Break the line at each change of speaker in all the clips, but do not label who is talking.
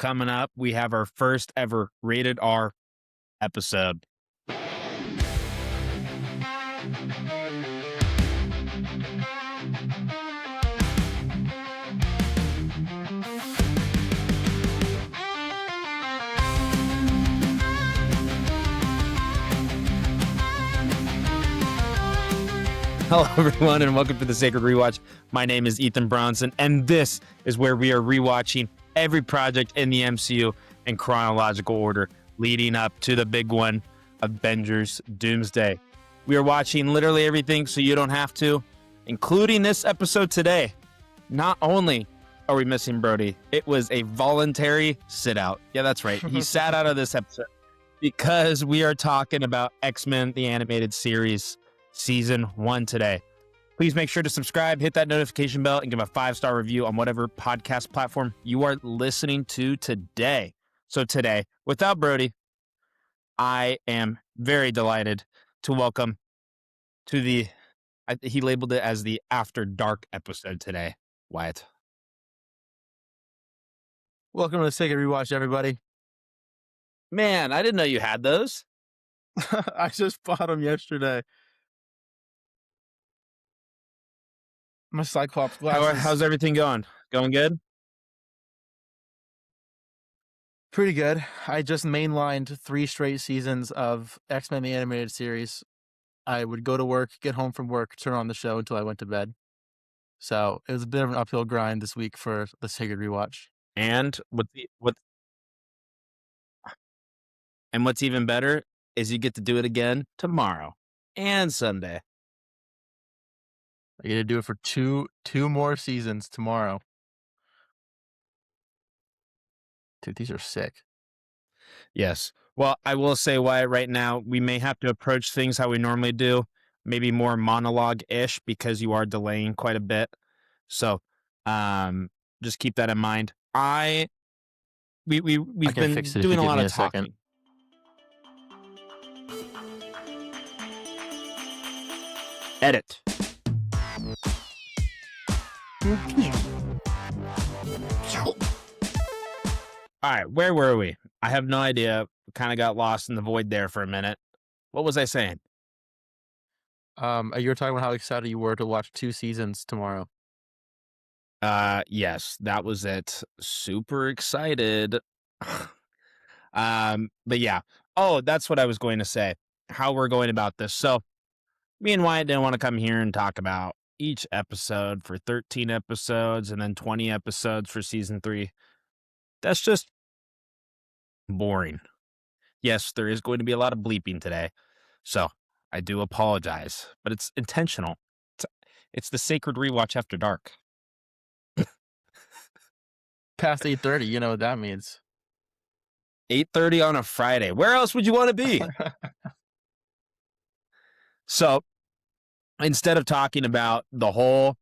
coming up, we have our first ever rated R episode. Hello, everyone, and welcome to the Sacred Rewatch. My name is Ethan Bronson, and this is where we are rewatching every project in the MCU in chronological order, leading up to the big one, Avengers Doomsday. We are watching literally everything, so you don't have to, including this episode today. Not only are we missing Brody, it was a voluntary sit-out. Yeah, that's right. He sat out of this episode because we are talking about X-Men, the animated series, Season 1 today. Please make sure to subscribe, hit that notification bell, and give a 5-star review on whatever podcast platform you are listening to today. So today, without Brody, I am very delighted to welcome to he labeled it as the After Dark episode today, Wyatt.
Welcome to the Sacred Rewatch, everybody.
Man, I didn't know you had those.
I just bought them yesterday. My Cyclops glasses.
How's everything going? Going good?
Pretty good. I just mainlined 3 straight seasons of X-Men the Animated Series. I would go to work, get home from work, turn on the show until I went to bed. So it was a bit of an uphill grind this week for the Sacred Rewatch.
And what's even better is you get to do it again tomorrow and Sunday.
I get to do it for two more seasons tomorrow. Dude, these are sick.
Yes. Well, I will say, Wyatt, right now, we may have to approach things how we normally do, maybe more monologue-ish, because you are delaying quite a bit. So just keep that in mind. We've been doing a lot of talking. Edit. All right, where were we? I have no idea. Kind of got lost in the void there for a minute. What was I saying?
You were talking about how excited you were to watch 2 seasons tomorrow.
Yes, that was it. Super excited. But yeah. Oh, that's what I was going to say. How we're going about this. So, me and Wyatt didn't want to come here and talk about each episode for 13 episodes and then 20 episodes for season 3. That's just boring. Yes, there is going to be a lot of bleeping today, so I do apologize, but it's intentional. It's the Sacred Rewatch After Dark.
Past 8:30, you know what that means.
8:30 on a Friday. Where else would you want to be? So, instead of talking about the whole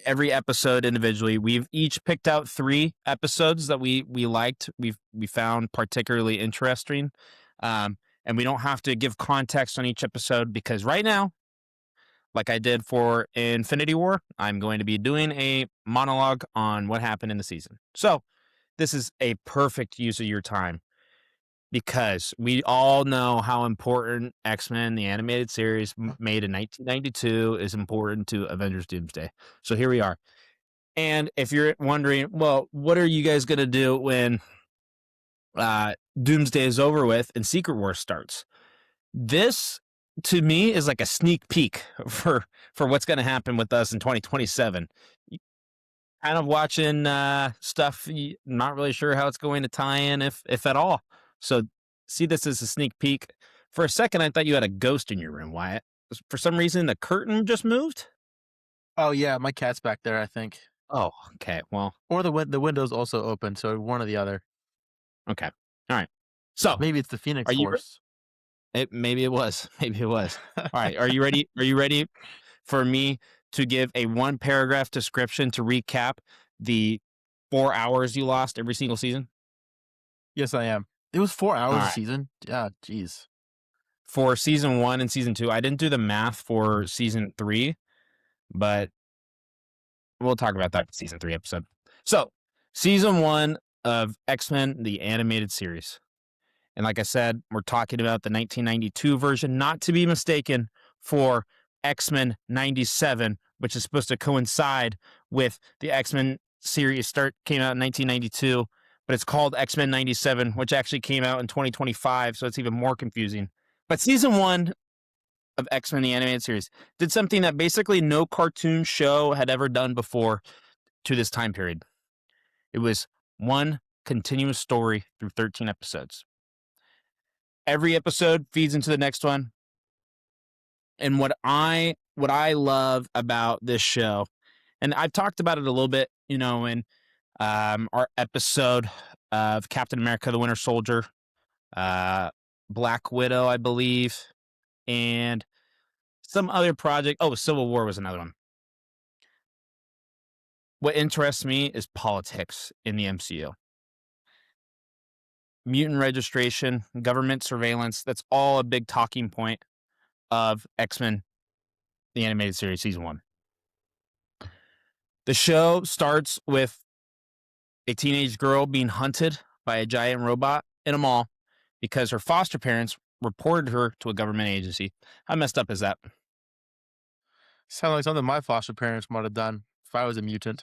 every episode individually, we've each picked out 3 episodes that we liked, we found particularly interesting, and we don't have to give context on each episode because right now, like I did for Infinity War, I'm going to be doing a monologue on what happened in the season. So this is a perfect use of your time because we all know how important X-Men, the animated series made in 1992, is important to Avengers Doomsday. So here we are. And if you're wondering, well, what are you guys going to do when Doomsday is over with and Secret War starts? This, to me, is like a sneak peek for what's going to happen with us in 2027. Kind of watching stuff, not really sure how it's going to tie in, if at all. So see this as a sneak peek. For a second, I thought you had a ghost in your room, Wyatt. For some reason, the curtain just moved?
Oh, yeah, my cat's back there, I think.
Oh, okay, well.
Or the window's also open, so one or the other.
Okay, all right. So
maybe it's the Phoenix Force.
Maybe it was. All right, are you ready? Are you ready for me to give a 1-paragraph description to recap the 4 hours you lost every single season?
Yes, I am. It was 4 hours a season? Yeah, jeez.
For season 1 and season 2, I didn't do the math for season 3, but we'll talk about that in season 3 episode. So, Season 1 of X-Men, the animated series. And like I said, we're talking about the 1992 version, not to be mistaken for X-Men 97, which is supposed to coincide with the X-Men series came out in 1992, but it's called X-Men 97, which actually came out in 2025, so it's even more confusing. But season 1 of X-Men, the animated series, did something that basically no cartoon show had ever done before to this time period. It was one continuous story through 13 episodes. Every episode feeds into the next one. And what I love about this show, and I've talked about it a little bit, in our episode of Captain America: The Winter Soldier, Black Widow, I believe, and some other project. Oh, Civil War was another one. What interests me is politics in the MCU. Mutant registration, government surveillance, that's all a big talking point of X-Men, the animated series, season 1. The show starts with a teenage girl being hunted by a giant robot in a mall because her foster parents reported her to a government agency. How messed up is that?
Sounds like something my foster parents might have done if I was a mutant.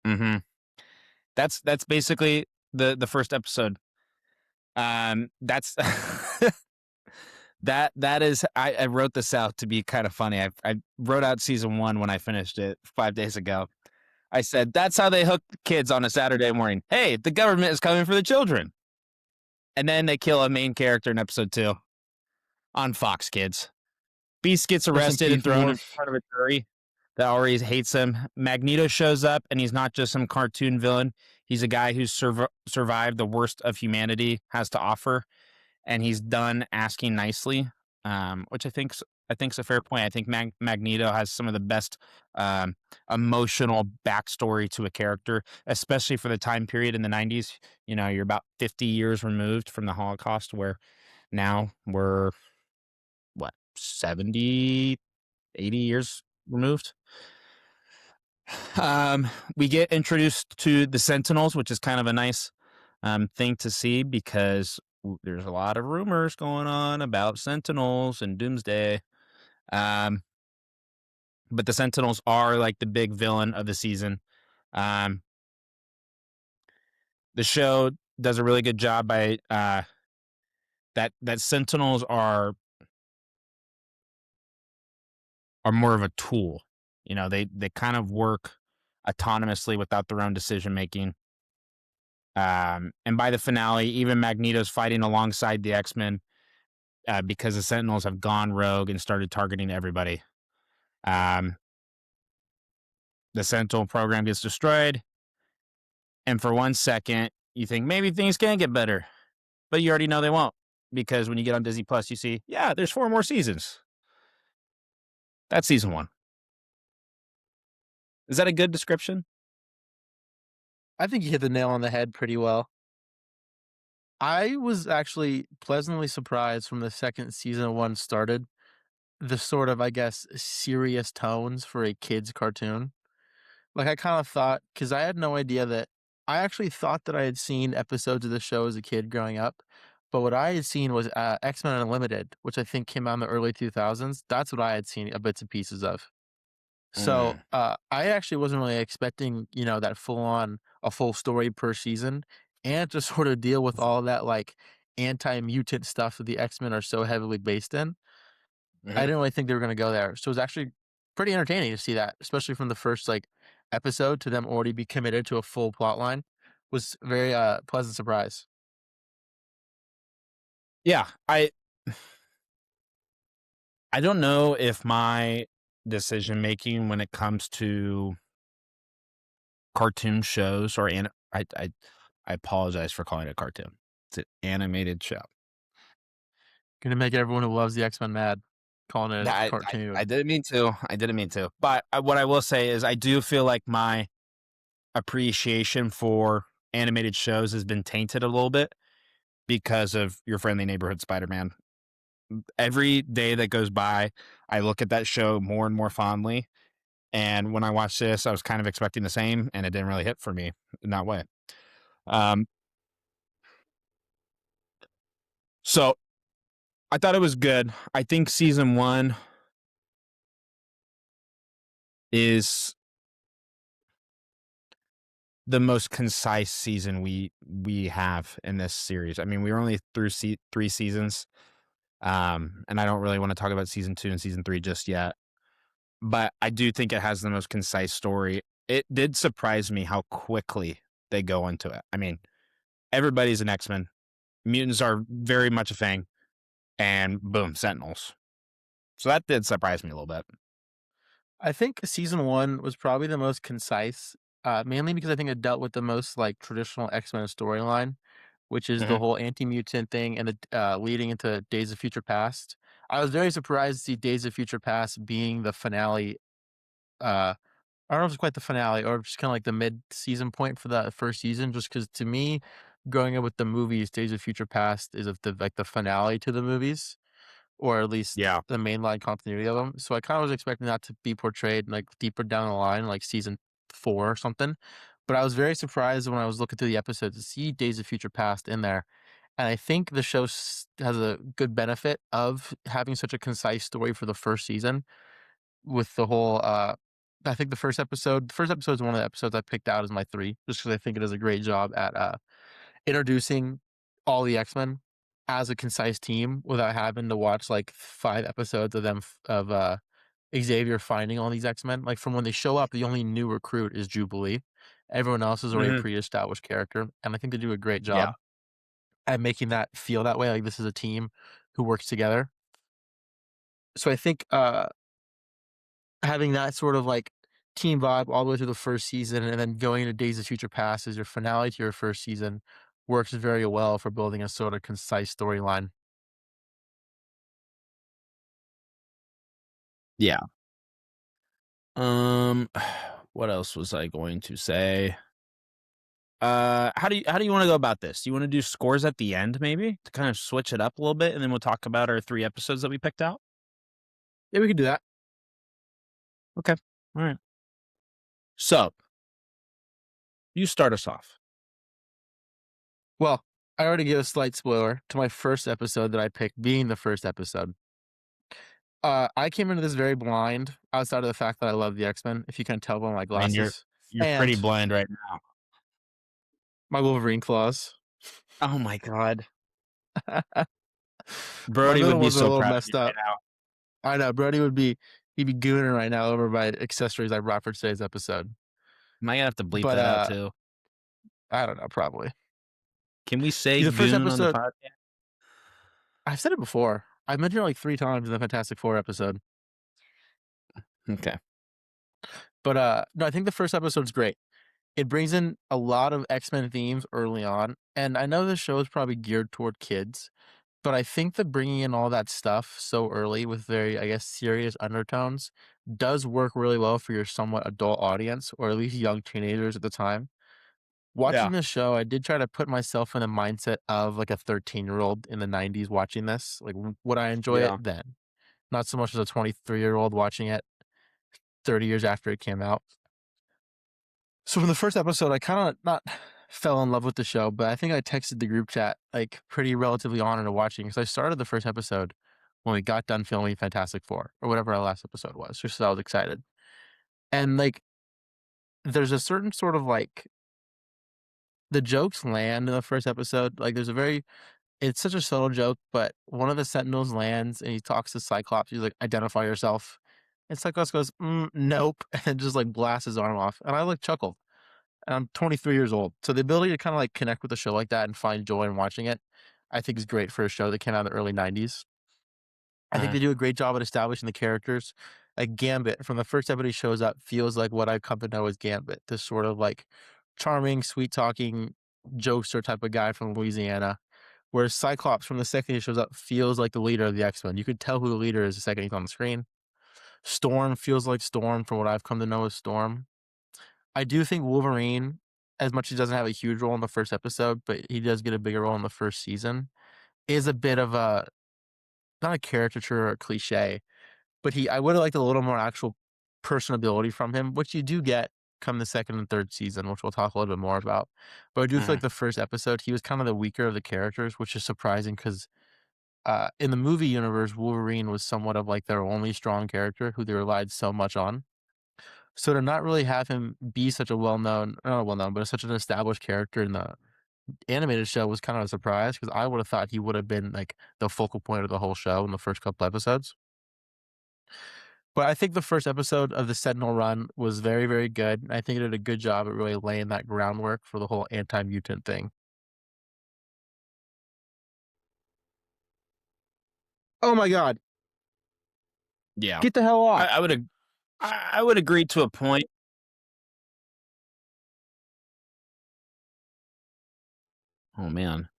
Mm-hmm. That's basically the first episode. That's that is I wrote this out to be kind of funny. I wrote out season 1 when I finished it 5 days ago. I said, that's how they hook kids on a Saturday morning. Hey, the government is coming for the children. And then they kill a main character in episode 2 on Fox Kids. Beast gets arrested and thrown in front of a jury that already hates him. Magneto shows up, and he's not just some cartoon villain. He's a guy who's survived the worst of humanity has to offer, and he's done asking nicely, which I think's a fair point. I think Magneto has some of the best emotional backstory to a character, especially for the time period in the 90s. You're about 50 years removed from the Holocaust, where now we're, 70, 80 years removed. We get introduced to the Sentinels, which is kind of a nice thing to see because there's a lot of rumors going on about Sentinels and Doomsday. But the Sentinels are like the big villain of the season. The show does a really good job by that Sentinels are more of a tool. They kind of work autonomously without their own decision making. And by the finale, even Magneto's fighting alongside the X-Men because the Sentinels have gone rogue and started targeting everybody. The Sentinel program gets destroyed. And for 1 second, you think maybe things can get better. But you already know they won't. Because when you get on Disney Plus, you see, there's 4 more seasons. That's season 1. Is that a good description?
I think you hit the nail on the head pretty well. I was actually pleasantly surprised from the second season 1 started, the sort of, I guess, serious tones for a kid's cartoon. Like, I kind of thought, because I had no idea I actually thought that I had seen episodes of the show as a kid growing up, but what I had seen was X-Men Unlimited, which I think came out in the early 2000s. That's what I had seen bits and pieces of. So I actually wasn't really expecting, that a full story per season, and to sort of deal with all that like anti-mutant stuff that the X-Men are so heavily based in. I didn't really think they were going to go there. So it was actually pretty entertaining to see that, especially from the first episode to them already be committed to a full plot line. Was very pleasant surprise.
Yeah, I don't know if my decision making when it comes to cartoon shows or I apologize for calling it a cartoon. It's an animated show.
Gonna make everyone who loves the X-Men mad, calling it a cartoon.
I didn't mean to. But what I will say is I do feel like my appreciation for animated shows has been tainted a little bit because of Your Friendly Neighborhood Spider-Man. Every day that goes by, I look at that show more and more fondly. And when I watched this, I was kind of expecting the same, and it didn't really hit for me in that way. Um, so I thought it was good. I think season 1 is the most concise season we have in this series. I mean, we were only through 3 seasons, and I don't really want to talk about season 2 and season 3 just yet. But I do think it has the most concise story. It did surprise me how quickly they go into it. I mean, everybody's an X-Men. Mutants are very much a thing, and boom, Sentinels. So that did surprise me a little bit.
I think season 1 was probably the most concise, mainly because I think it dealt with the most like traditional X-Men storyline, which is the
Mhm.
whole anti-mutant thing and the leading into Days of Future Past. I was very surprised to see Days of Future Past being the finale. I don't know if it's quite the finale or just kind of like the mid-season point for that first season, just because to me, growing up with the movies, Days of Future Past is of the like the finale to the movies, or at least
Yeah.
the mainline continuity of them. So I kind of was expecting that to be portrayed like deeper down the line, like season 4 or something. But I was very surprised when I was looking through the episodes to see Days of Future Past in there. And I think the show has a good benefit of having such a concise story for the first season with the whole I think the first episode is one of the episodes I picked out as my 3 just because I think it does a great job at introducing all the X-Men as a concise team without having to watch like 5 episodes of them Xavier finding all these X-Men. Like from when they show up, the only new recruit is Jubilee. Everyone else is already a
Mhm.
pre-established character, and I think they do a great
Yeah.
job at making that feel that way. Like this is a team who works together. So I think having that sort of like team vibe all the way through the first season and then going into Days of Future Past as your finale to your first season works very well for building a sort of concise storyline.
Yeah. What else was I going to say? How do you want to go about this? Do you want to do scores at the end, maybe, to kind of switch it up a little bit, and then we'll talk about our 3 episodes that we picked out?
Yeah, we could do that.
Okay. All right. So you start us off.
Well, I already gave a slight spoiler to my first episode that I picked being the first episode. I came into this very blind, outside of the fact that I love the X-Men, if you can tell by my
I mean, you're
glasses,
you're pretty
and
blind right now.
my Wolverine claws.
Oh my god.
My
Brody
middle
would be
ones are a
so
little
proud of
messed
you right
up.
now.
I know Brody he'd be gooning right now over my accessories I brought for today's episode.
Am I gonna have to bleep
But
that out too?
I don't know, probably.
Can we say
The first
goon on the
episode,
podcast?
I've said it before. I've mentioned it like 3 times in the Fantastic Four episode.
Okay.
But no, I think the first episode's great. It brings in a lot of X-Men themes early on, and I know the show is probably geared toward kids, but I think that bringing in all that stuff so early with very, I guess, serious undertones does work really well for your somewhat adult audience, or at least young teenagers at the time.
Yeah.
Watching this show, I did try to put myself in the mindset of like a 13-year-old in the 90s watching this. Like, would I enjoy it
Yeah.
then? Not so much as a 23-year-old watching it 30 years after it came out. So from the first episode, I kind of not fell in love with the show, but I think I texted the group chat like pretty relatively on into watching because I started the first episode when we got done filming Fantastic Four or whatever our last episode was, just so I was excited. And like, there's a certain sort of like the jokes land in the first episode. Like, it's such a subtle joke, but one of the Sentinels lands and he talks to Cyclops. He's like, "Identify yourself," and Cyclops goes, "Nope," and then just like blasts his arm off, and I like chuckled. And I'm 23 years old. So the ability to kind of like connect with a show like that and find joy in watching it, I think is great for a show that came out in the early 90s. I think
Uh-huh.
they do a great job at establishing the characters. Like Gambit, from the first episode he shows up, feels like what I've come to know as Gambit, this sort of like charming, sweet talking, jokester type of guy from Louisiana. Whereas Cyclops, from the second he shows up, feels like the leader of the X Men. You could tell who the leader is the second he's on the screen. Storm feels like Storm, from what I've come to know as Storm. I do think Wolverine, as much as he doesn't have a huge role in the first episode, but he does get a bigger role in the first season, is a bit of a not a caricature or a cliche, but I would have liked a little more actual personability from him, which you do get come the second and third season, which we'll talk a little bit more about. But I do feel like
Mhm.
the first episode, he was kind of the weaker of the characters, which is surprising because in the movie universe, Wolverine was somewhat of like their only strong character who they relied so much on. So to not really have him be such a well-known, not well-known, but such an established character in the animated show was kind of a surprise because I would have thought he would have been like the focal point of the whole show in the first couple episodes. But I think the first episode of the Sentinel run was very, very good. I think it did a good job at really laying that groundwork for the whole anti-mutant thing. Oh my god,
Yeah.
get the hell
I,
off.
I would ag- I would agree to a point. Oh man.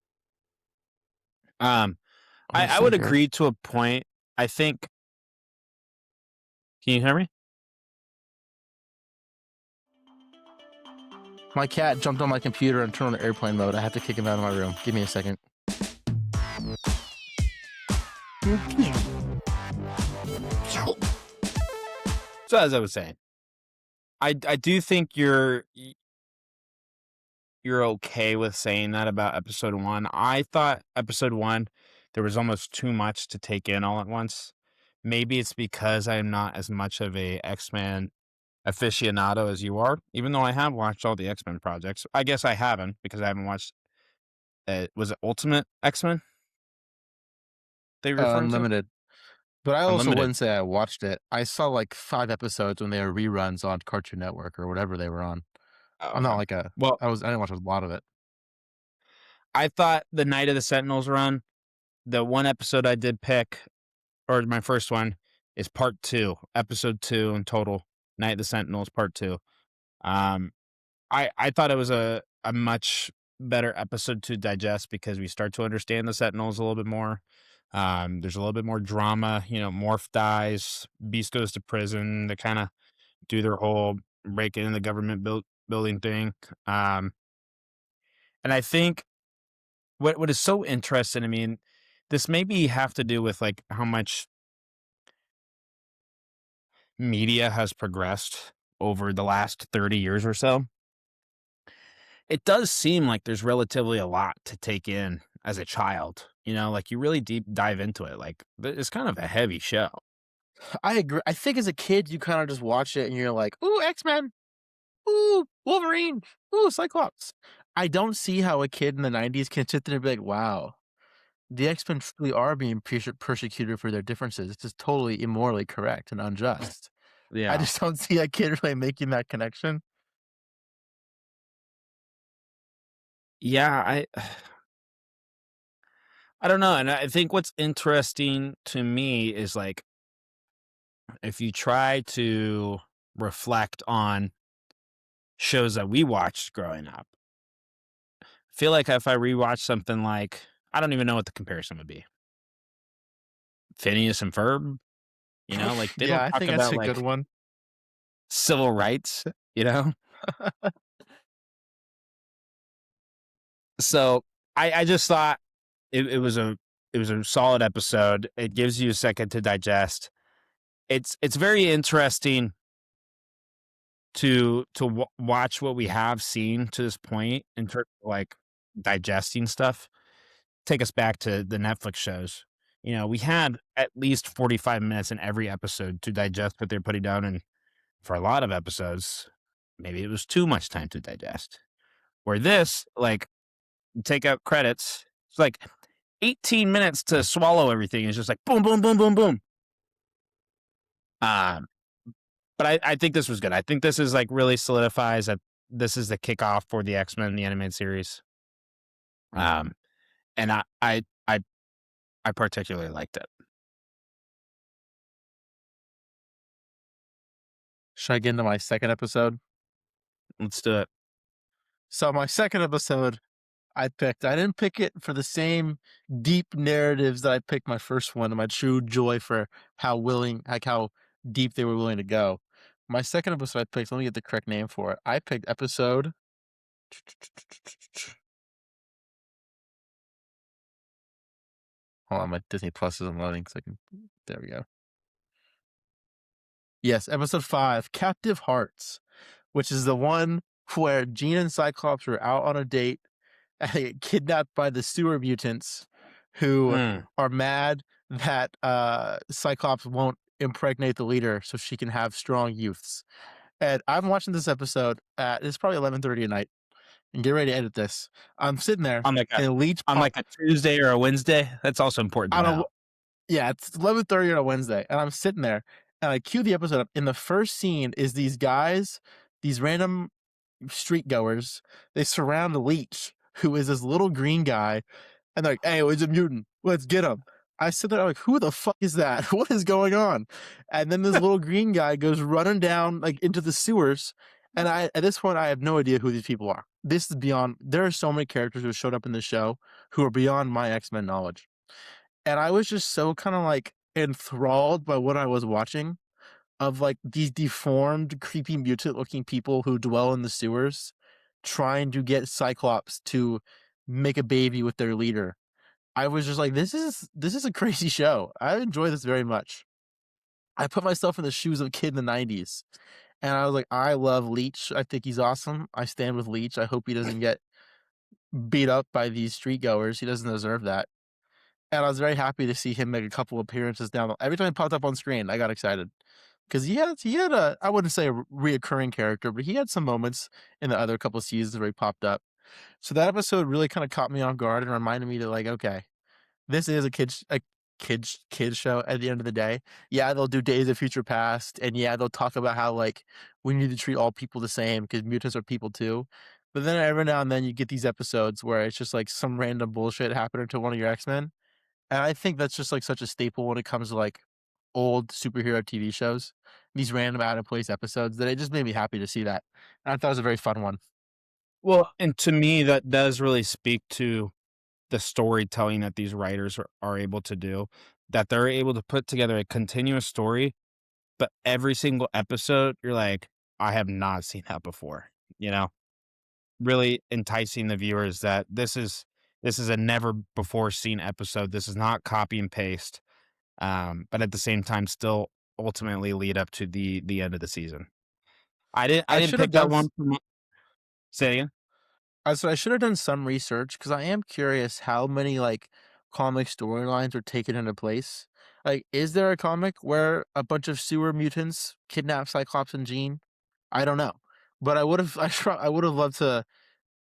Um,
Oh,
I
sorry,
would
Jared.
agree to a point. I think. Can you hear me?
My cat jumped on my computer and turned on airplane mode. I have to kick him out of my room. Give me a second.
So as I was saying, I do think you're okay with saying that about episode one. I thought episode one there was almost too much to take in all at once. Maybe it's because I'm not as much of a X-Men aficionado as you are, even though I have watched all the X-Men projects. I guess I haven't because I haven't watched. Was it Ultimate X-Men they were referring to?
Unlimited. But I also
Unlimited.
wouldn't say I watched it. I saw like 5 episodes when they were reruns on Cartoon Network or whatever they were on.
Oh,
I'm not
okay.
like a
Well,
I didn't watch a lot of it.
I thought the Night of the Sentinels run, the one episode I did pick, or my first one, is part two, episode two in total. Night of the Sentinels, part two. Um, I thought it was a much better episode to digest because we start to understand the Sentinels a little bit more. There's a little bit more drama. Morph dies, Beast goes to prison. They kind of do their whole break in the government building thing. And I think what is so interesting. I mean, this maybe have to do with like how much media has progressed over the last 30 years or so. It does seem like there's relatively a lot to take in as a child. Like you really deep dive into it. Like it's kind of a heavy show.
I agree. I think as a kid, you kind of just watch it and you're like, "Ooh, X-Men. Ooh, Wolverine. Ooh, Cyclops." I don't see how a kid in the 90s can sit there and be like, "Wow, the X-Men truly are being persecuted for their differences. This is totally immorally correct and unjust." I
Yeah.
just don't see a kid really making that connection.
Yeah, I don't know. And I think what's interesting to me is like if you try to reflect on shows that we watched growing up, I feel like if I rewatch something like I don't even know what the comparison would be. Phineas and Ferb, like they
Yeah,
don't
I
talk
think that's
about
a good
like
one.
civil rights, you know? So I just thought it was a solid episode. It gives you a second to digest. It's very interesting to watch what we have seen to this point in terms of like digesting stuff. Take us back to the Netflix shows. We had at least 45 minutes in every episode to digest what they're putting down, and for a lot of episodes, maybe it was too much time to digest. Where this, like, take out credits, it's like 18 minutes to swallow everything. It's just like boom, boom, boom, boom, boom. Um, but I think this was good. I think this is like really solidifies that this is the kickoff for the X-Men, the animated series. Um, and I particularly liked it.
Should I get into my second episode?
Let's do it.
So my second episode I didn't pick it for the same deep narratives that I picked my first one and my true joy for how deep they were willing to go. My second episode I picked, let me get the correct name for it. I picked episode hold on, my Disney Plus isn't loading, so there we go. Yes, episode 5, Captive Hearts, which is the one where Jean and Cyclops are out on a date and they get kidnapped by the sewer mutants who are mad that Cyclops won't impregnate the leader so she can have strong youths. And I'm watching this episode it's probably 11:30 at night and get ready to edit this. I'm sitting there
On like
and a leech
a Tuesday or a Wednesday. That's also important to
I don't
know.
Yeah, it's 11:30 on a Wednesday, and I'm sitting there, and I cue the episode up, and the first scene is these guys, these random street goers, they surround a leech, who is this little green guy, and they're like, "Hey, he's a mutant. Let's get him." I sit there, I'm like, "Who the fuck is that? What is going on?" And then this little green guy goes running down, like, into the sewers, and at this point, I have no idea who these people are. This is beyond there are so many characters who showed up in the show who are beyond my X-Men knowledge. And I was just so kind of like enthralled by what I was watching of like these deformed, creepy, mutant looking people who dwell in the sewers trying to get Cyclops to make a baby with their leader. I was just like, this is a crazy show. I enjoy this very much. I put myself in the shoes of a kid in the 90s. And I was like, I love Leech. I think he's awesome. I stand with Leech. I hope he doesn't get beat up by these street goers. He doesn't deserve that. And I was very happy to see him make a couple appearances every time he popped up on screen, I got excited. Because he had a I wouldn't say a reoccurring character, but he had some moments in the other couple of seasons where he popped up. So that episode really kind of caught me off guard and reminded me that, like, okay, this is a kids show at the end of the day. Yeah, they'll do Days of Future Past, and yeah, they'll talk about how like we need to treat all people the same because mutants are people too. But then every now and then you get these episodes where it's just like some random bullshit happening to one of your X-Men, and I think that's just like such a staple when it comes to like old superhero TV shows, these random out of place episodes, that it just made me happy to see that. And I thought it was a very fun one.
Well, and to me, that does really speak to the storytelling that these writers are able to do, that they're able to put together a continuous story, but every single episode, you're like, I have not seen that before, you know? Really enticing the viewers that this is a never before seen episode. This is not copy and paste. But at the same time, still ultimately lead up to the end of the season. I
I
didn't
should have
pick that
done.
one. Say it again.
So I should have done some research because I am curious how many like comic storylines are taken into place. Like, is there a comic where a bunch of sewer mutants kidnap Cyclops and Jean? I don't know, but I would have. I would have loved to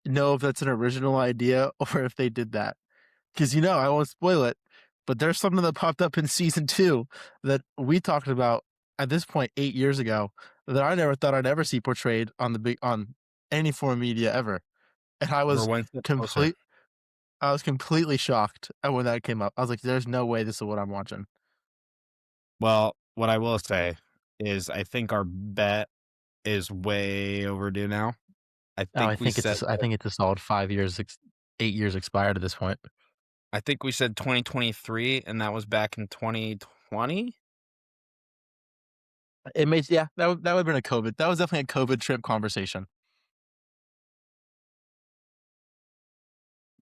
know if that's an original idea or if they did that. Because I won't spoil it, but there's something that popped up in season 2 that we talked about at this point 8 years ago that I never thought I'd ever see portrayed on any form of media ever, and
We're one step closer.
I was completely shocked at when that came up. I was like, "There's no way this is what I'm watching."
Well, what I will say is, I think our bet is way overdue now. I
Oh,
think we said
I think it's a solid 5 years, 8 years expired at this point.
I think we said 2023, and that was back in 2020.
It made Yeah, that would have been a COVID. That was definitely a COVID trip conversation.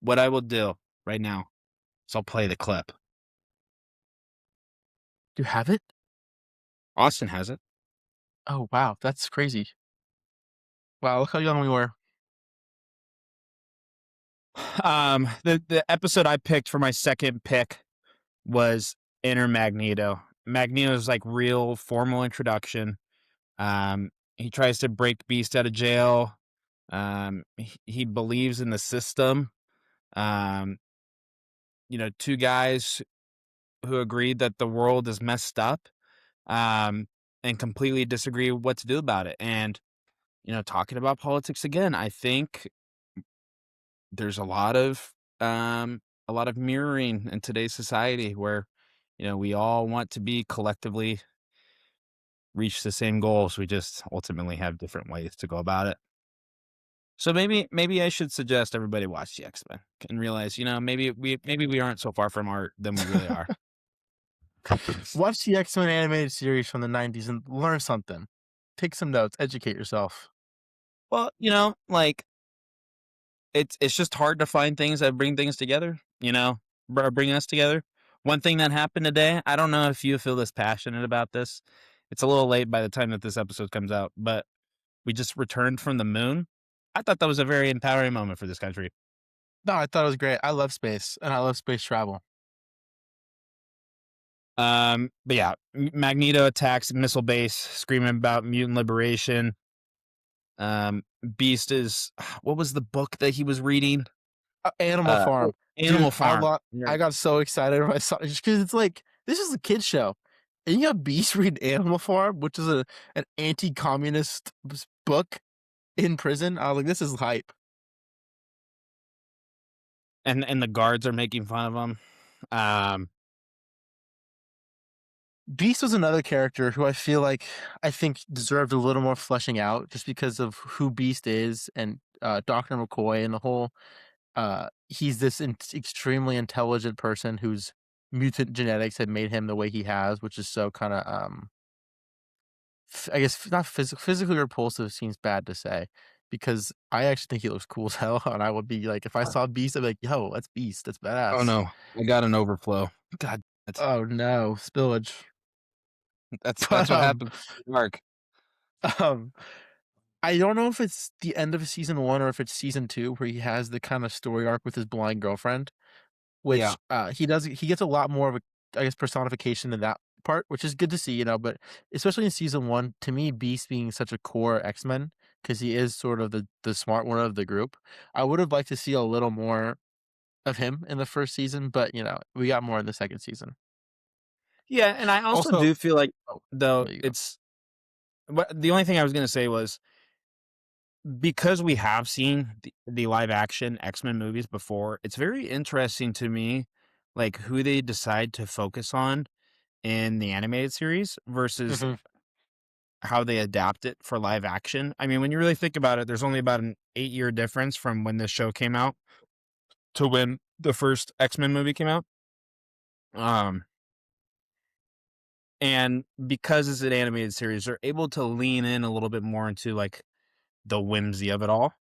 What I will do right now is I'll play the clip.
Do you have it?
Austin has it.
Oh wow, that's crazy. Wow, look how young we were.
The episode I picked for my second pick was Inner Magneto. Magneto's like real formal introduction. He tries to break Beast out of jail. He believes in the system. Um, two guys who agreed that the world is messed up, and completely disagree what to do about it. And, talking about politics again, I think there's a lot of mirroring in today's society where, we all want to be collectively reach the same goals. We just ultimately have different ways to go about it. So maybe I should suggest everybody watch the X-Men and realize, maybe we aren't so far from art than we really are.
Watch the X-Men animated series from the 90s and learn something. Take some notes, educate yourself.
Well, like it's just hard to find things that bring things together, bring us together. One thing that happened today, I don't know if you feel this passionate about this, It's a little late by the time that this episode comes out, but we just returned from the moon. I thought that was a very empowering moment for this country.
No, I thought it was great. I love space and I love space travel.
But yeah, Magneto attacks missile base, screaming about mutant liberation. Beast is what was the book that he was reading?
Animal Farm.
Animal
Dude,
Farm.
I got so excited when I saw it just because it's like, this is a kid's show. And you got Beast reading Animal Farm, which is an anti-communist book in prison. I was like, this is hype.
And the guards are making fun of him.
Beast was another character who I think deserved a little more fleshing out just because of who Beast is and Dr. McCoy and the whole he's this extremely intelligent person whose mutant genetics had made him the way he has, which is so kind of I guess not physically repulsive seems bad to say because I actually think he looks cool as hell, and I would be like, if I saw Beast, I'd be like, yo, that's Beast, that's badass.
Oh no, I got an overflow. God,
Oh no, spillage.
that's
But
what happened. Mark.
um, I don't know if it's the end of season 1 or if it's season 2 where he has the kind of story arc with his blind girlfriend, which
Yeah.
he gets a lot more of a, I guess, personification in that part, which is good to see, but especially in season 1, to me, Beast being such a core X-Men, because he is sort of the smart one of the group, I would have liked to see a little more of him in the first season, but we got more in the second season.
Yeah, and I also
Also,
do feel like though
there you go.
it's the only thing I was gonna say was because we have seen the live action X-Men movies before, it's very interesting to me, like who they decide to focus on in the animated series versus
Mhm.
how they adapt it for live action. I mean, when you really think about it, there's only about an 8-year difference from when this show came out to when the first X-Men movie came out. Um, and because it's an animated series, they're able to lean in a little bit more into like the whimsy of it all.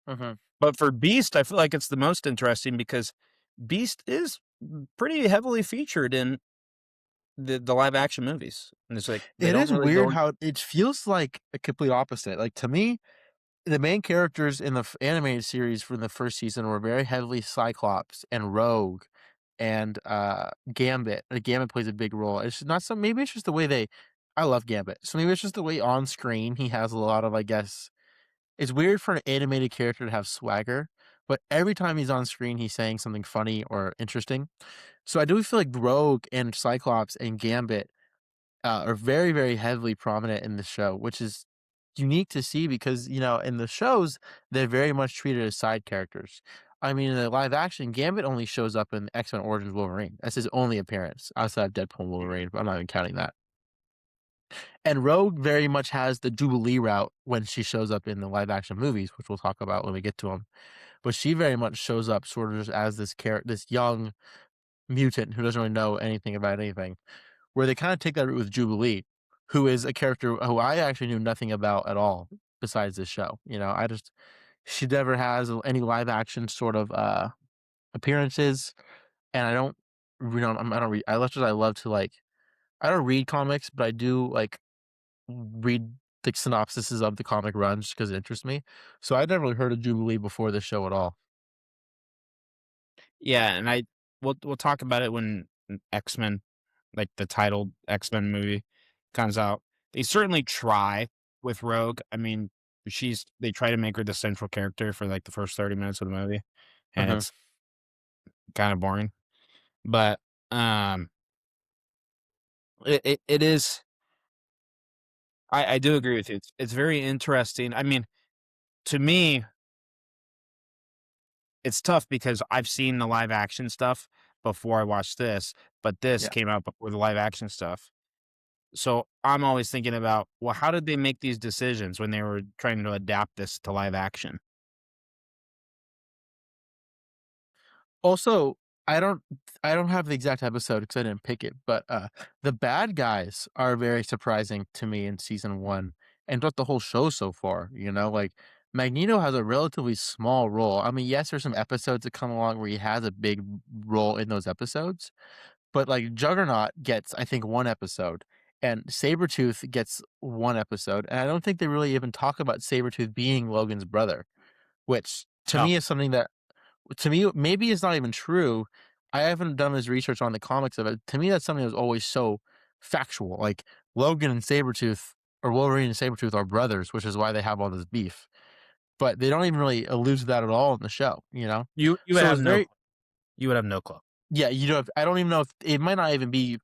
Mhm.
But for Beast, I feel like it's the most interesting because Beast is pretty heavily featured in the live action movies. And it's like they
It
don't
is
really
weird
go.
how it feels like a complete opposite. Like, to me, the main characters in the animated series from the first season were very heavily Cyclops and Rogue and Gambit. Gambit plays a big role. It's not some. Maybe it's just the way they. I love Gambit, so maybe it's just the way on screen he has a lot of. I guess it's weird for an animated character to have swagger, but every time he's on screen, he's saying something funny or interesting. So I do feel like Rogue and Cyclops and Gambit are very, very heavily prominent in the show, which is unique to see because, in the shows, they're very much treated as side characters. I mean, in the live action, Gambit only shows up in X-Men Origins Wolverine. That's his only appearance outside of Deadpool and Wolverine, but I'm not even counting that. And Rogue very much has the Jubilee route when she shows up in the live action movies, which we'll talk about when we get to them. But she very much shows up sort of just as this young mutant who doesn't really know anything about anything, where they kind of take that route with Jubilee, who is a character who I actually knew nothing about at all besides this show. She never has any live action sort of appearances, and I don't, I don't read. I love to like. I don't read comics, but I do like read the synopsises of the comic runs because it interests me. So I'd never really heard of Jubilee before this show at all.
Yeah, and we'll talk about it when X-Men, like the titled X-Men movie comes out. They certainly try with Rogue. I mean, they try to make her the central character for like the first 30 minutes of the movie, and
Mhm.
it's kind of boring. But um it is I do agree with you. It's very interesting. I mean, to me, it's tough because I've seen the live action stuff before I watched this, but this
Yeah.
came out before the live action stuff. So I'm always thinking about, well, how did they make these decisions when they were trying to adapt this to live action?
Also, I don't I don't have the exact episode because I didn't pick it, but the bad guys are very surprising to me in season 1 and throughout the whole show so far. Like Magneto has a relatively small role. I mean, yes, there's some episodes that come along where he has a big role in those episodes, but like Juggernaut gets, I think, one episode, and Sabretooth gets one episode, and I don't think they really even talk about Sabretooth being Logan's brother, which to
Oh,
me is something that to me maybe it's not even true. I haven't done this research on the comics of it. To me, that's something that was always so factual. Like Logan and Sabretooth or Wolverine and Sabretooth are brothers, which is why they have all this beef. But they don't even really allude to that at all in the show, you know?
you would
So
have
it's very
you would have no clue.
yeah, you know, I don't even know if it might not even be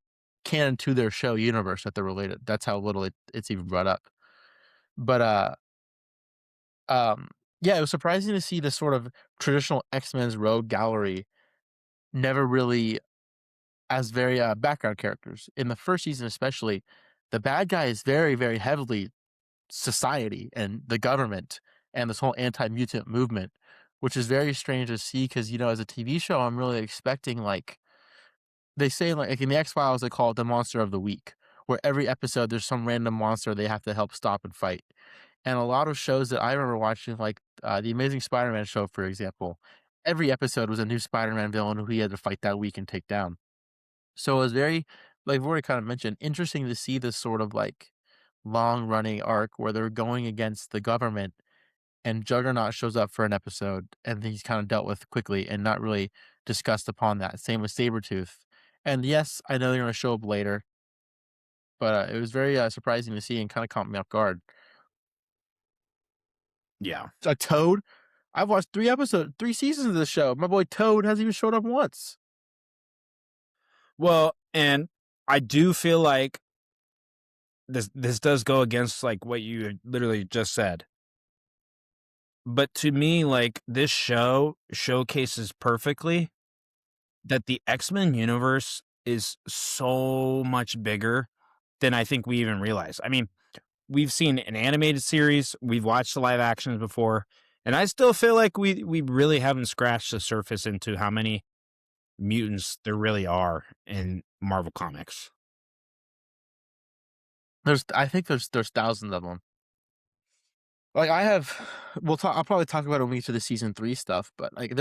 canon to their show universe that they're related. That's how little it's even brought up. But um, yeah, it was surprising to see this sort of traditional X-Men's rogue gallery never really as very background characters. In the first season, especially, the bad guy is very, very heavily society and the government and this whole anti-mutant movement, which is very strange to see because you know, as a TV show, I'm really expecting like they say like in the X-Files, they call it the monster of the week, where every episode there's some random monster they have to help stop and fight. And a lot of shows that I remember watching, like the Amazing Spider-Man show, for example, every episode was a new Spider-Man villain who he had to fight that week and take down. So it was very, like Rory kind of mentioned, interesting to see this sort of like long running arc where they're going against the government and Juggernaut shows up for an episode and he's kind of dealt with quickly and not really discussed upon that. Same with Sabretooth. And yes, I know they're going to show up later, but it was very surprising to see and kind of caught me off guard.
Yeah.
A Toad? I've watched 3 seasons of this show. My boy Toad hasn't even showed up once.
Well, and I do feel like this does go against like what you literally just said. But to me, like this show showcases perfectly that the X-Men universe is so much bigger than I think we even realize. I mean, we've seen an animated series, we've watched the live actions before, and I still feel like we really haven't scratched the surface into how many mutants there really are in Marvel Comics.
I think there's thousands of them. Like I have, I'll probably talk about it when we get to the season 3 stuff. But like,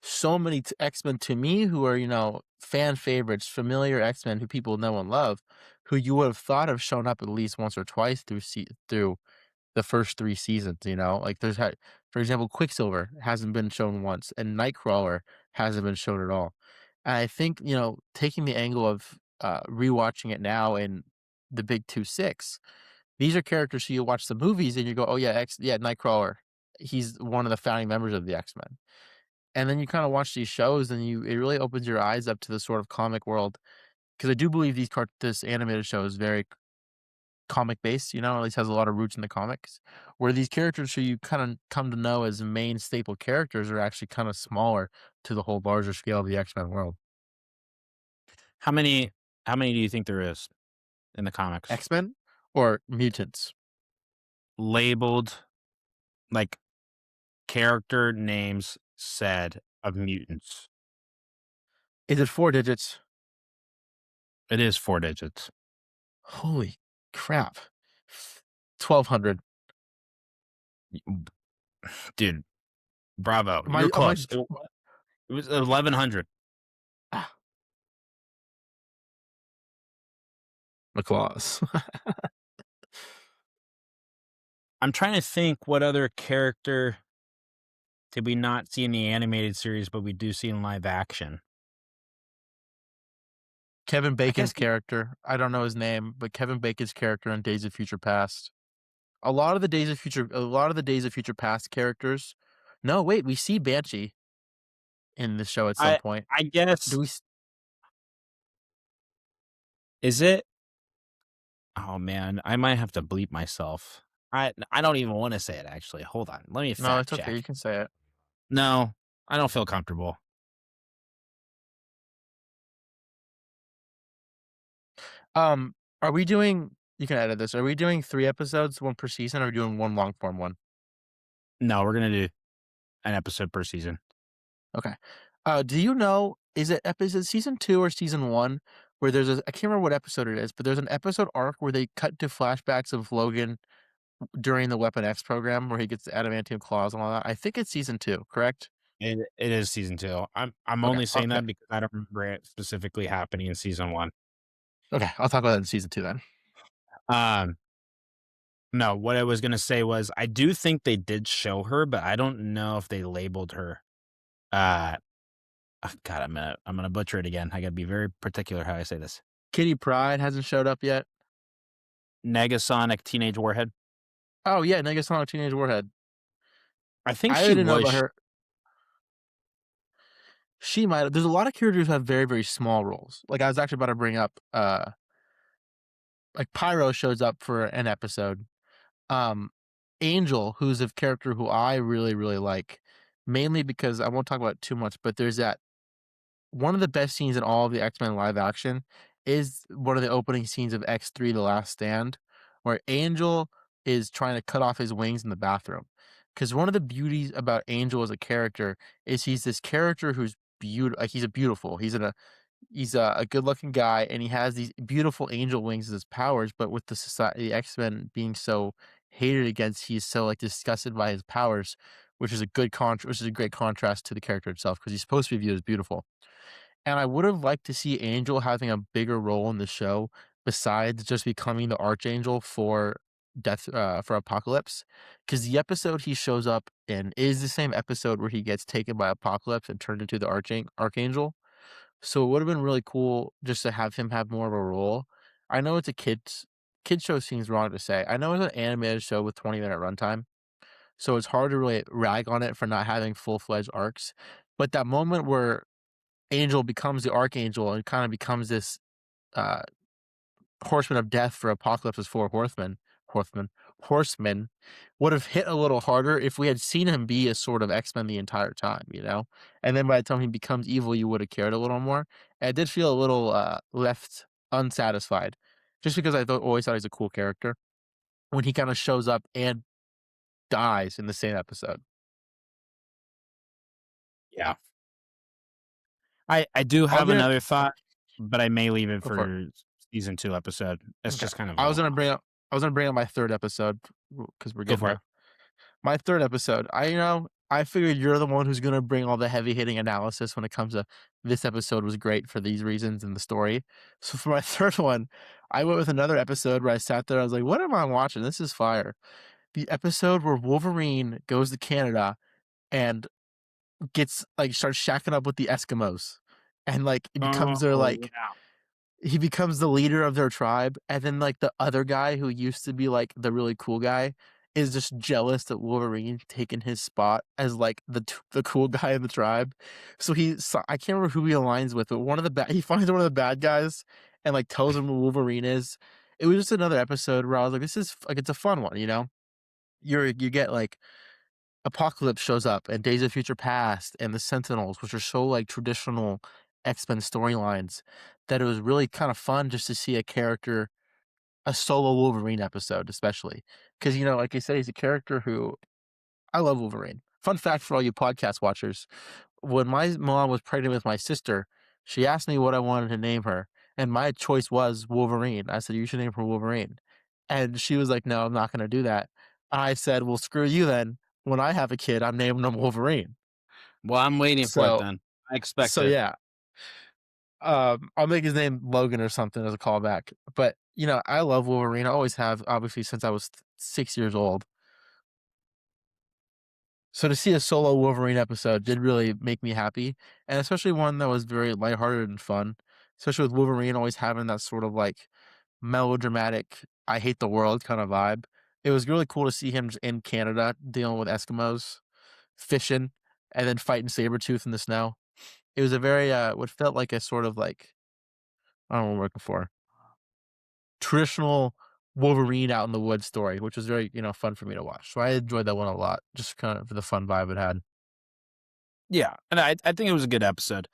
so many X Men to me who are fan favorites, familiar X Men who people know and love, who you would have thought have shown up at least once or twice through the first 3 seasons. Like for example, Quicksilver hasn't been shown once, and Nightcrawler hasn't been shown at all. And I think taking the angle of rewatching it now in the Big 2-6. These are characters who you watch the movies and you go, "Oh yeah, Nightcrawler. He's one of the founding members of the X-Men." And then you kind of watch these shows and it really opens your eyes up to the sort of comic world because I do believe this animated show is very comic based, at least has a lot of roots in the comics, where these characters who you kind of come to know as main staple characters are actually kind of smaller to the whole larger scale of the X-Men world.
How many do you think there is in the comics?
X-Men or mutants?
Labeled like character names said of mutants.
Is it 4 digits?
It is 4 digits.
Holy crap. 1,200.
Dude, bravo.
Am I
You're
am I
close. It was 1,100.
ah, McClaws.
I'm trying to think what other character did we not see in the animated series, but we do see in live action.
Kevin
I can't
Bacon's
think.
character, I don't know his name, but Kevin Bacon's character in Days of Future Past. A lot of the Days of Future Past characters. No, wait, we see Banshee in the show at some
I
point.
I
Do
guess
we
is it? Oh man, I might have to bleep myself. I don't even want to say it actually. Hold on. Let me
No,
fact
it's okay. You
check.
can say it.
No, I don't feel comfortable.
Um, are we doing you can edit this. Are we doing 3 episodes, 1 per season, or are we doing 1 long form one?
No, we're gonna do an episode per season.
Okay. Do you know, is it season 2 or season 1 where I can't remember what episode it is, but there's an episode arc where they cut to flashbacks of Logan during the Weapon X program where he gets the adamantium claws and all that. I think it's season 2, correct?
It is season 2. I'm
Okay.
only saying that because I don't remember it specifically happening in season 1.
Okay. I'll talk about that in season 2 then.
Um, no, what I was gonna say was I do think they did show her, but I don't know if they labeled her. Uh, God, I'm gonna butcher it again. I gotta be very particular how I say this.
Kitty Pryde hasn't showed up yet.
Negasonic Teenage Warhead.
Oh yeah, Negasonic Teenage Warhead.
I think
I
she
didn't know about
was.
her. She might have. There's a lot of characters who have very, very small roles. Like I was actually about to bring up, like Pyro shows up for an episode. Um, Angel, who's a character who I really, really like, mainly because I won't talk about it too much, but there's that one of the best scenes in all of the X-Men live action is one of the opening scenes of X3 The Last Stand, where Angel is trying to cut off his wings in the bathroom. Because one of the beauties about Angel as a character is he's this character who's beautiful. Like he's a good-looking guy, and he has these beautiful angel wings as his powers. But with the X-Men being so hated against, he's so like disgusted by his powers, which is which is a great contrast to the character itself because he's supposed to be viewed as beautiful. And I would have liked to see Angel having a bigger role in the show besides just becoming the Archangel for for Apocalypse, because the episode he shows up in is the same episode where he gets taken by Apocalypse and turned into the Archangel. So it would have been really cool just to have him have more of a role. I know it's a kids show seems wrong to say. I know it's an animated show with 20-minute runtime, so it's hard to really rag on it for not having full-fledged arcs. But that moment where Angel becomes the Archangel and kind of becomes this uh, horseman of death for Apocalypse's four horsemen, horsemen would have hit a little harder if we had seen him be a sort of X-Men the entire time, you know? And then by the time he becomes evil, you would have cared a little more. And I did feel a little left unsatisfied just because always thought he's a cool character when he kind of shows up and dies in the same episode.
Yeah. I do
I was
have
gonna
another thought, but I may leave it
go for it.
for season 2 episode. It's
Okay.
just kind of
I
a
was gonna
one-off.
bring up I was gonna bring up my third episode because we're
Go
getting
for it.
there. My third episode, I figured you're the one who's gonna bring all the heavy hitting analysis when it comes to this episode was great for these reasons in the story. So for my third one, I went with another episode where I sat there, I was like, what am I watching? This is fire. The episode where Wolverine goes to Canada and starts shacking up with the Eskimos. And like it becomes their
Oh,
like
yeah.
he becomes the leader of their tribe, and then like the other guy who used to be like the really cool guy is just jealous that Wolverine taken his spot as like the cool guy in the tribe. So I can't remember who he aligns with, but he finds one of the bad guys and like tells him who Wolverine is. It was just another episode where I was like, this is like it's a fun one, you know. You get like Apocalypse shows up and Days of Future Past and the Sentinels, which are so like traditional X-Men storylines that it was really kind of fun just to see a solo Wolverine episode, especially because like I said, he's a character who I love Wolverine. Fun fact for all you podcast watchers: when my mom was pregnant with my sister, she asked me what I wanted to name her, and my choice was Wolverine. I said, "You should name her Wolverine," and she was like, "No, I'm not going to do that." I said, "Well, screw you then. When I have a kid, I'm naming him Wolverine."
Well, I'm waiting for it
So,
then. I expect
so
it.
yeah, I'll make his name Logan or something as a callback. But I love Wolverine. I always have, obviously, since I was 6 years old. So to see a solo Wolverine episode did really make me happy, and especially one that was very lighthearted and fun. Especially with Wolverine always having that sort of like melodramatic, I hate the world kind of vibe. It was really cool to see him in Canada dealing with Eskimos, fishing, and then fighting Sabretooth in the snow. It was a very what felt like a sort of like I don't know what I'm looking for. Traditional Wolverine out in the woods story, which was very, fun for me to watch. So I enjoyed that one a lot, just kind of for the fun vibe it had.
Yeah, and I think it was a good episode.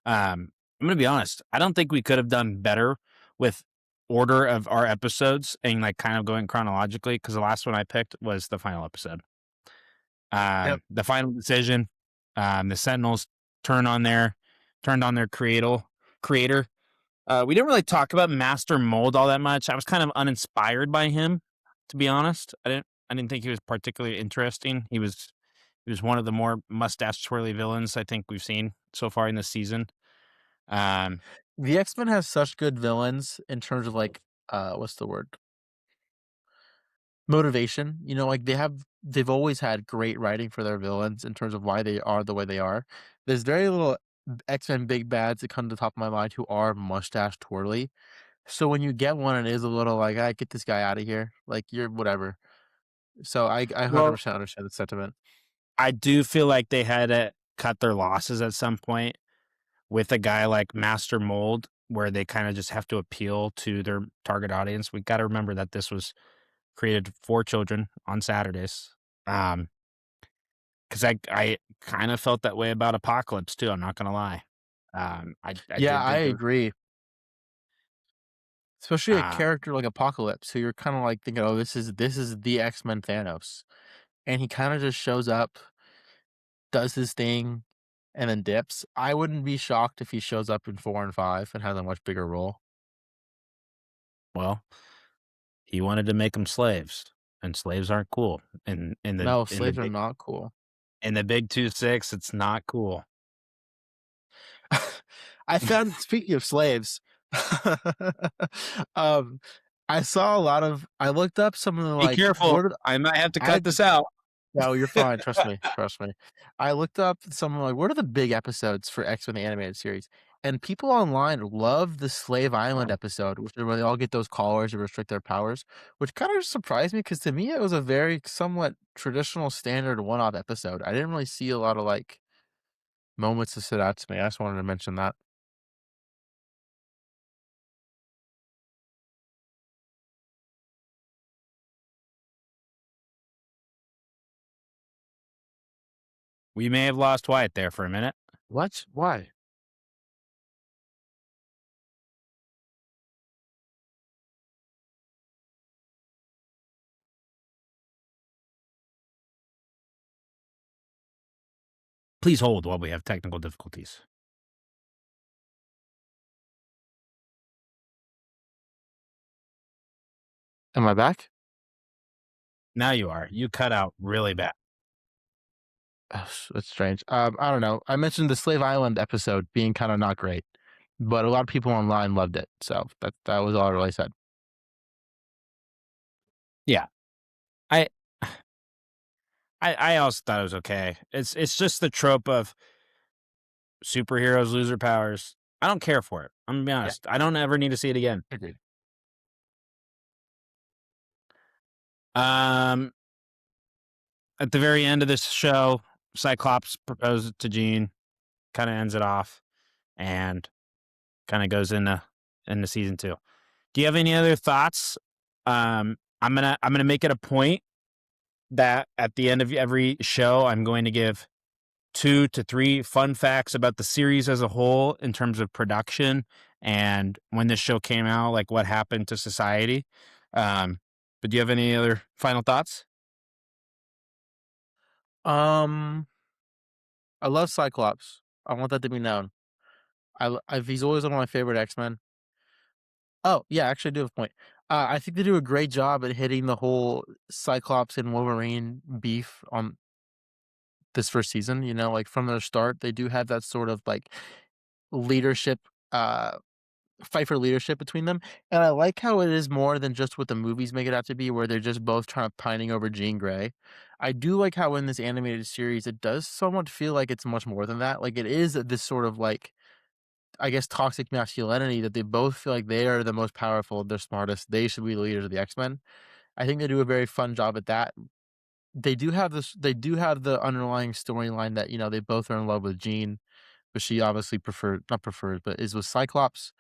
I'm gonna be honest. I don't think we could have done better with order of our episodes and like kind of going chronologically because the last one I picked was the final episode.
Yep.
The final decision. The Sentinels turn on their turned on their creator. We didn't really talk about Master Mold all that much. I was kind of uninspired by him, to be honest. I didn't think he was particularly interesting. He was one of the more mustache twirly villains I think we've seen so far in this season. Um,
The X-Men has such good villains in terms of like what's the word? motivation. You know, like they've always had great writing for their villains in terms of why they are the way they are. There's very little X-Men big bads that come to the top of my mind who are mustache twirly. So when you get one, it is a little like, I get this guy out of here. Like you're whatever. So I
Well,
100% understand the sentiment.
I do feel like they had to cut their losses at some point with a guy like Master Mold, where they kind of just have to appeal to their target audience. We got to remember that this was created for children on Saturdays. Because I kind of felt that way about Apocalypse too. I'm not gonna lie. I
Yeah,
did
I
think it.
agree. Especially a
Uh,
character like Apocalypse, who you're kind of like thinking, oh, this is the X-Men Thanos, and he kind of just shows up, does his thing, and then dips. I wouldn't be shocked if he shows up in 4 and 5 and has a much bigger role.
well, he wanted to make them slaves, and slaves aren't cool.
No, slaves are not cool.
In the big 2-6, it's not cool.
I found speaking of slaves, um, I saw a lot of. I looked up some of the
Be
like
careful.
what are,
I might have to
I
cut this out.
no, you're fine. Trust me. Trust me. I looked up some like what are the big episodes for X Men the animated series, and people online love the Slave Island episode, which is where they all get those collars to restrict their powers, which kind of surprised me because to me it was a very somewhat traditional standard one-off episode. I didn't really see a lot of like moments that stood out to me. I just wanted to mention that.
We may have lost Wyatt there for a minute.
What? Why?
Please hold while we have technical difficulties.
Am I back?
Now you are. You cut out really bad.
That's strange. I don't know. I mentioned the Slave Island episode being kind of not great, but a lot of people online loved it. So that was all I really said.
Yeah. I I also thought it was okay. It's just the trope of superheroes lose their powers. I don't care for it. I'm gonna be
Yeah,
honest. I don't ever need to see it again.
agreed.
Um, at the very end of this show, Cyclops proposes to Jean, kind of ends it off, and kind of goes into season 2. Do you have any other thoughts? I'm gonna make it a point that at the end of every show, I'm going to give 2 to 3 fun facts about the series as a whole in terms of production and when this show came out, like what happened to society. But do you have any other final thoughts?
Um, I love Cyclops. I want that to be known. He's always one of my favorite X Men. Oh yeah, actually, I do have a point. I think they do a great job at hitting the whole Cyclops and Wolverine beef on this first season. You know, like from their start, they do have that sort of like leadership. Fight for leadership between them. And I like how it is more than just what the movies make it out to be, where they're just both trying to pining over Jean Grey. I do like how in this animated series, it does somewhat feel like it's much more than that. Like it is this sort of like, I guess, toxic masculinity that they both feel like they are the most powerful, they're smartest, they should be the leaders of the X Men. I think they do a very fun job at that. They do have this. They do have the underlying storyline that they both are in love with Jean, but she obviously not preferred, but is with Cyclops.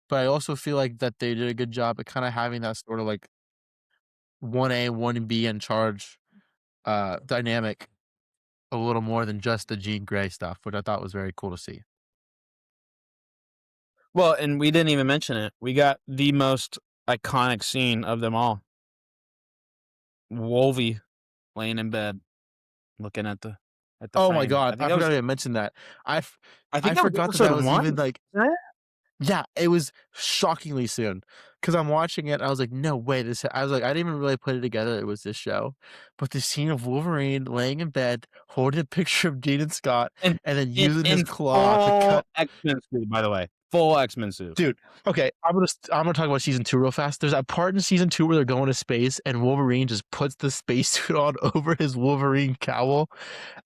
But I also feel like that they did a good job at kinda having that sort of, like, 1A, 1B in charge, dynamic a little more than just the Jean Grey stuff, which I thought was very cool to see.
Well, and we didn't even mention it. We got the most iconic scene of them all. Wolvie laying in bed, looking at the
Oh my
frame.
god, I forgot to even mention that.
I
I
think that was
forgot that that
episode
was
1.
even, like
Right?
yeah, it was shockingly soon because 'cause I'm watching it, I was like, "No way, this" I was like, I didn't even really put it together it was this show, but the scene of Wolverine laying in bed, holding a picture of Jean and Scott,
And
and then
in
using his
in
claw to
full
cut
X-Men suit, by the way. Full X-Men suit.
Dude, okay, I'm gonna talk about season 2 real fast. There's that part in season 2 where they're going to space and Wolverine just puts the spacesuit on over his Wolverine cowl.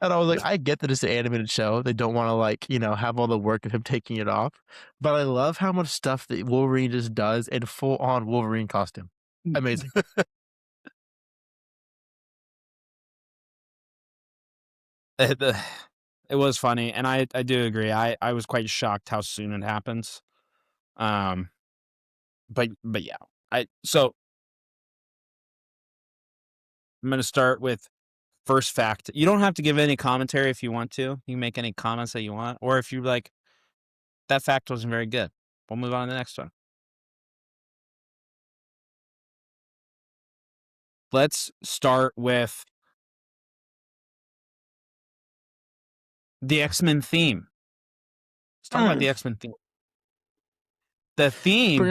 And I was like, I get that it's an animated show. They don't want to like, have all the work of him taking it off. But I love how much stuff that Wolverine just does in full on Wolverine costume. Amazing.
It was funny, and I do agree. I was quite shocked how soon it happens. But yeah. So I'm gonna start with first fact. You don't have to give any commentary if you want to. You can make any comments that you want, or if you like that fact wasn't very good, we'll move on to the next one. Let's start with the X-Men theme. Let's talk about the X-Men theme. The theme,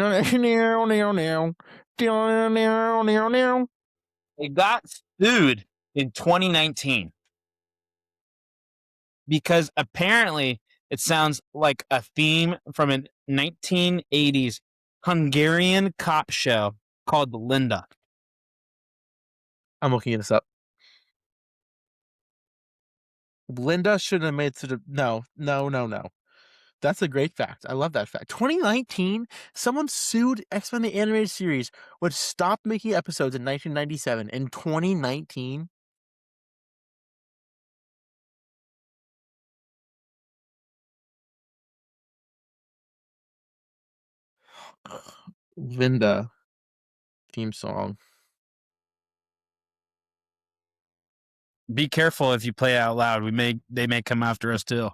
it got sued in 2019 because apparently it sounds like a theme from a 1980s Hungarian cop show called Linda.
I'm looking this up. Linda shouldn't have made such a no. That's a great fact. I love that fact. 2019, someone sued X-Men the Animated Series, which stopped making episodes in 1997. In 2019, Linda theme song.
Be careful if you play it out loud. They may come after us too.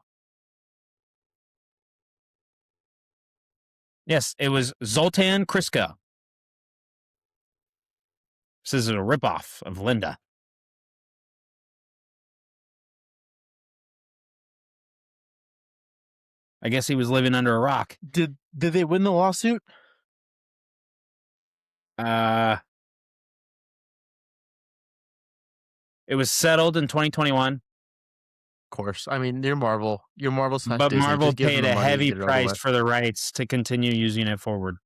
Yes, it was Zoltan Kriska. This is a ripoff of Linda. I guess he was living under a rock.
Did they win the lawsuit?
It was settled in 2021.
Of course. I mean, you're Marvel. You're Marvel slash
But
Disney.
Marvel
Just give
paid
them
a
the money,
heavy
get it over
price
with.
for the rights to continue using it forward.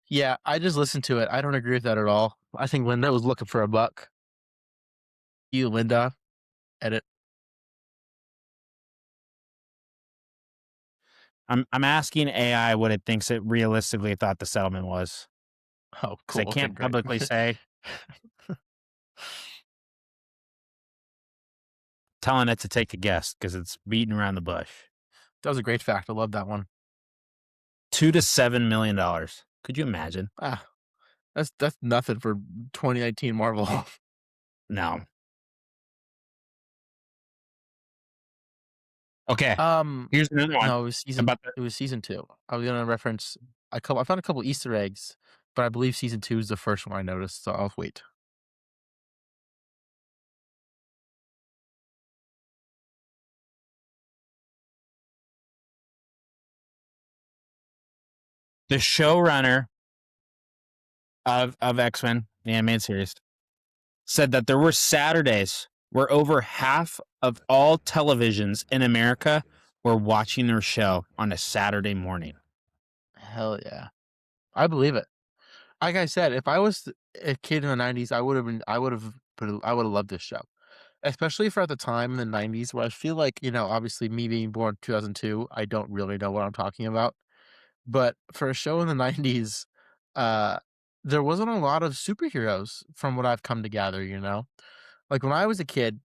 Yeah, I just listened to it. I don't agree with that at all. I think Linda was looking for a buck. You, Linda, edit.
I'm asking AI what it thinks it realistically thought the settlement was.
Oh,
Because I
cool.
can't
Okay, great.
publicly say. Telling it to take a guess because it's beating around the bush.
That was a great fact. I love that one.
$2 to $7 million. Could you imagine?
That's nothing for 2019 Marvel.
No. Okay. Here's another one.
No, it was season 2. I was gonna reference I found a couple Easter eggs, but I believe season 2 is the first one I noticed, so I'll wait.
The showrunner of X-Men, the animated series, said that there were Saturdays where over half of all televisions in America were watching their show on a Saturday morning.
Hell yeah. I believe it. Like I said, if I was a kid in the 90s, I would have loved this show. Especially for at the time in the 90s where I feel like, obviously me being born 2002, I don't really know what I'm talking about. But for a show in the 90s, there wasn't a lot of superheroes from what I've come to gather, Like when I was a kid,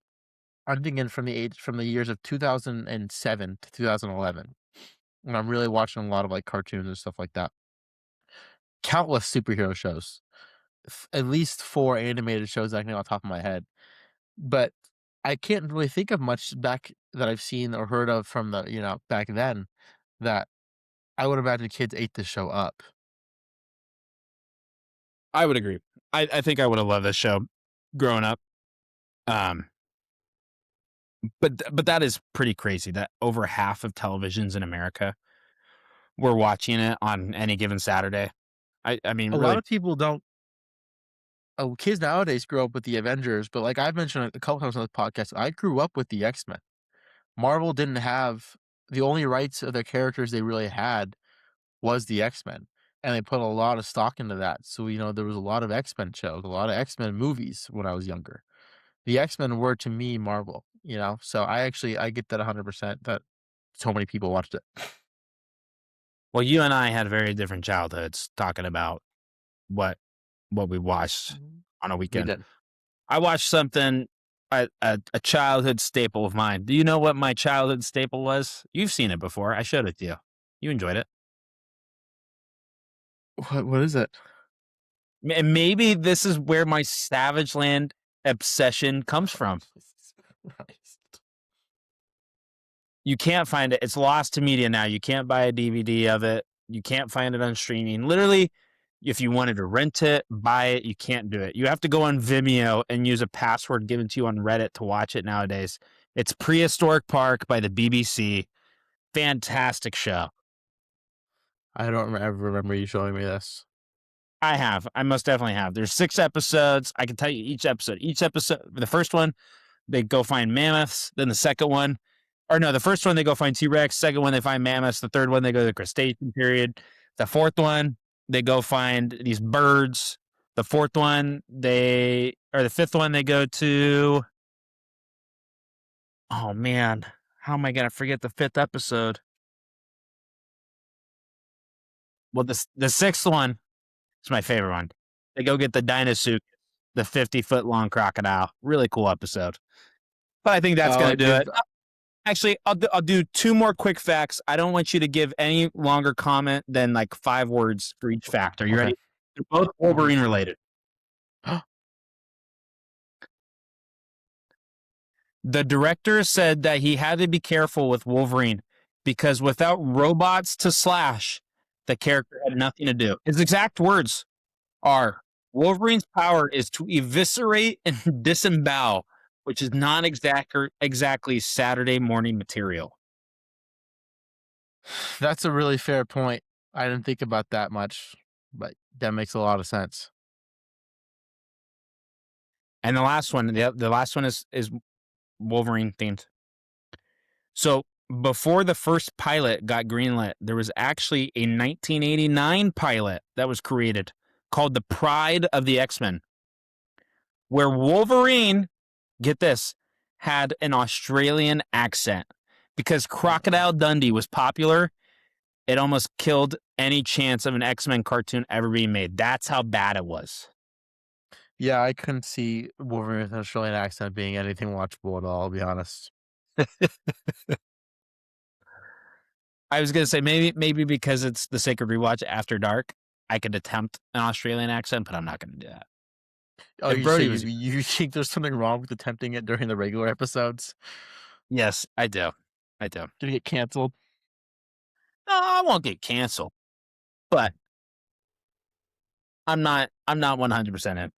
I'm thinking from the years of 2007 to 2011. And I'm really watching a lot of like cartoons and stuff like that. Countless superhero shows. At least 4 animated shows I can off the top of my head. But I can't really think of much back that I've seen or heard of from the, back then that I would imagine kids ate this show up.
I would agree. I think I would have loved this show growing up. But that is pretty crazy that over half of televisions in America were watching it on any given Saturday. I mean,
A
really,
lot of people don't. Kids nowadays grow up with the Avengers, but like I've mentioned a couple times on this podcast, I grew up with the X-Men. Marvel didn't have the only rights of their characters they really had was the X-Men, and they put a lot of stock into that. So, there was a lot of X-Men shows, a lot of X-Men movies when I was younger. The X-Men were, to me, Marvel, So I get that 100% that so many people watched it.
Well, you and I had very different childhoods talking about what we watched on a
We
weekend.
did.
I watched something, a childhood staple of mine. Do you know what my childhood staple was? You've seen it before. I showed it to you. You enjoyed it.
What is it?
And maybe this is where my Savage Land obsession comes from. You can't find it. It's lost to media now. You can't buy a DVD of it. You can't find it on streaming. Literally, if you wanted to rent it, buy it, you can't do it. You have to go on Vimeo and use a password given to you on Reddit to watch it nowadays. It's Prehistoric Park by the BBC. Fantastic show.
I don't ever remember you showing me this.
I have. I most definitely have. There's 6 episodes. I can tell you each episode. The first one, they go find mammoths. Then the second one, the first one, they go find T-Rex. Second one, they find mammoths. The third one, they go to the Cretaceous period. The fourth one, they go find these birds. The fifth one, they go to, oh man, how am I going to forget the 5th episode? Well, the 6th one is my favorite one. They go get the Dinosuke, the 50-foot long crocodile. Really cool episode. But I think that's going to do it. Actually, I'll do 2 more quick facts. I don't want you to give any longer comment than like 5 words for each fact. Are you ready? They're both Wolverine related. The director said that he had to be careful with Wolverine because without robots to slash, the character had nothing to do. His exact words are, Wolverine's power is to eviscerate and disembowel, which is not exactly Saturday morning material.
That's a really fair point. I didn't think about that much, but that makes a lot of sense.
And the last one, the last one is Wolverine themed. So before the first pilot got greenlit, there was actually a 1989 pilot that was created called The Pride of the X-Men, where Wolverine, get this, had an Australian accent. Because Crocodile Dundee was popular, it almost killed any chance of an X-Men cartoon ever being made. That's how bad it was.
Yeah, I couldn't see Wolverine with an Australian accent being anything watchable at all, I'll be honest.
I was going to say maybe because it's the Sacred Rewatch After Dark, I could attempt an Australian accent, but I'm not going to do that.
Oh, you think there's something wrong with attempting it during the regular episodes?
Yes, I do.
Did it get canceled?
No, I won't get canceled, but I'm not 100% in.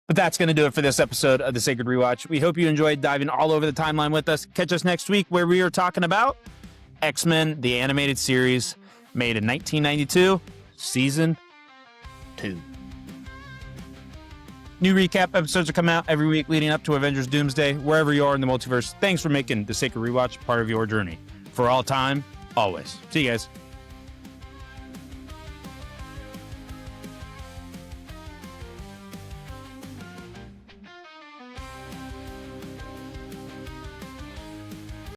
But that's going to do it for this episode of the Sacred Rewatch. We hope you enjoyed diving all over the timeline with us. Catch us next week where we are talking about X-Men, the animated series made in 1992, season 2. New recap episodes are coming out every week leading up to Avengers Doomsday, wherever you are in the multiverse. Thanks for making the Sacred Rewatch part of your journey. For all time, always. See you guys.